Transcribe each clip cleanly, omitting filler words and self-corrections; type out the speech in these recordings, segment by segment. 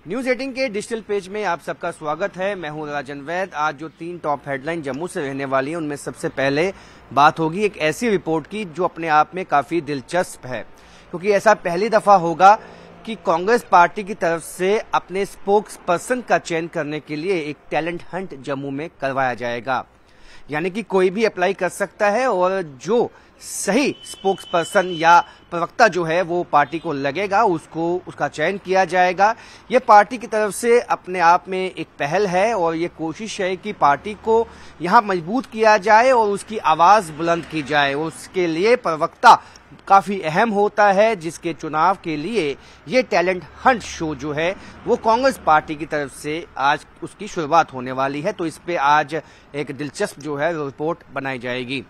News 18 के digital page में आप सबका स्वागत है। मैं हूं राजन वैद। आज जो 3 टॉप हेडलाइन जम्मू से रहने वाली है उनमें सबसे पहले बात होगी एक ऐसी रिपोर्ट की जो अपने आप में काफी दिलचस्प है, क्योंकि ऐसा पहली दफा होगा कि कांग्रेस पार्टी की तरफ से अपने स्पोक्स पर्सन का चयन करने के लिए एक टैलेंट हंट जम्मू में करवाया जाएगा। यानी कि कोई भी अप्लाई कर सकता है और जो सही स्पोक्स पर्सन या प्रवक्ता जो है वो पार्टी को लगेगा उसका चयन किया जाएगा। ये पार्टी की तरफ से अपने आप में एक पहल है और ये कोशिश है कि पार्टी को यहाँ मजबूत किया जाए और उसकी आवाज बुलंद की जाए। उसके लिए प्रवक्ता काफी अहम होता है, जिसके चुनाव के लिए ये टैलेंट हंट शो जो है वो कांग्रेस पार्टी की तरफ से आज उसकी शुरुआत होने वाली है। तो इस पे आज एक दिलचस्प जो है रिपोर्ट बनाई जाएगी।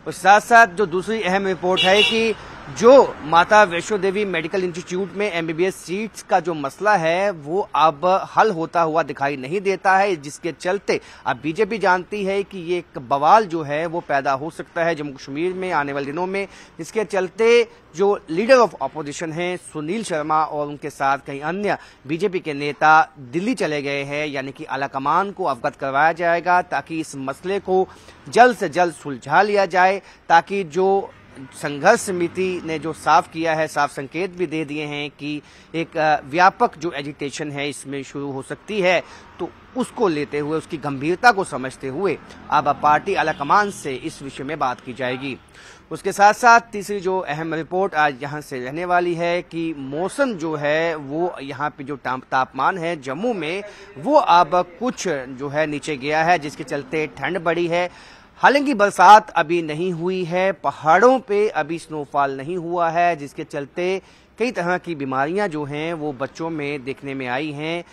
और साथ साथ जो दूसरी अहम रिपोर्ट है कि जो माता वैष्णो देवी मेडिकल इंस्टीट्यूट में एमबीबीएस सीट्स का जो मसला है वो अब हल होता हुआ दिखाई नहीं देता है, जिसके चलते अब बीजेपी जानती है कि ये एक बवाल जो है वो पैदा हो सकता है जम्मू कश्मीर में आने वाले दिनों में, जिसके चलते जो लीडर ऑफ ऑपोजिशन हैं सुनील शर्मा और उनके साथ कई अन्य बीजेपी के नेता दिल्ली चले गए हैं। यानी कि आलाकमान को अवगत करवाया जाएगा ताकि इस मसले को जल्द से जल्द सुलझा लिया जाए, ताकि जो संघर्ष समिति ने जो साफ किया है, साफ संकेत भी दे दिए हैं कि एक व्यापक जो एजिटेशन है इसमें शुरू हो सकती है, तो उसको लेते हुए उसकी गंभीरता को समझते हुए अब पार्टी आलाकमान से इस विषय में बात की जाएगी। उसके साथ साथ तीसरी जो अहम रिपोर्ट आज यहाँ से रहने वाली है कि मौसम जो है वो यहाँ पे जो तापमान है जम्मू में वो अब कुछ जो है नीचे गया है, जिसके चलते ठंड बढ़ी है। हालांकि बरसात अभी नहीं हुई है, पहाड़ों पे अभी स्नोफॉल नहीं हुआ है, जिसके चलते कई तरह की बीमारियां जो हैं वो बच्चों में देखने में आई हैं।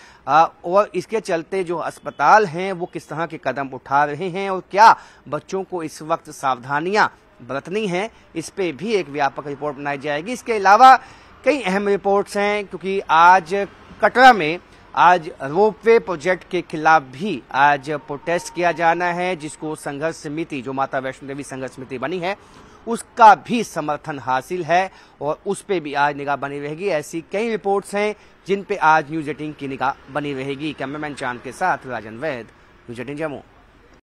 और इसके चलते जो अस्पताल हैं वो किस तरह के कदम उठा रहे हैं और क्या बच्चों को इस वक्त सावधानियां बरतनी हैं, इस पे भी एक व्यापक रिपोर्ट बनाई जाएगी। इसके अलावा कई अहम रिपोर्ट्स हैं, क्योंकि आज कटरा में आज रोपवे प्रोजेक्ट के खिलाफ भी आज प्रोटेस्ट किया जाना है, जिसको संघर्ष समिति जो माता वैष्णो देवी संघर्ष समिति बनी है उसका भी समर्थन हासिल है और उस पे भी आज निगाह बनी रहेगी। ऐसी कई रिपोर्ट्स हैं जिन पे आज न्यूज 18 की निगाह बनी रहेगी। कैमरामैन चांद के साथ राजन वैद, न्यूज 18 जम्मू।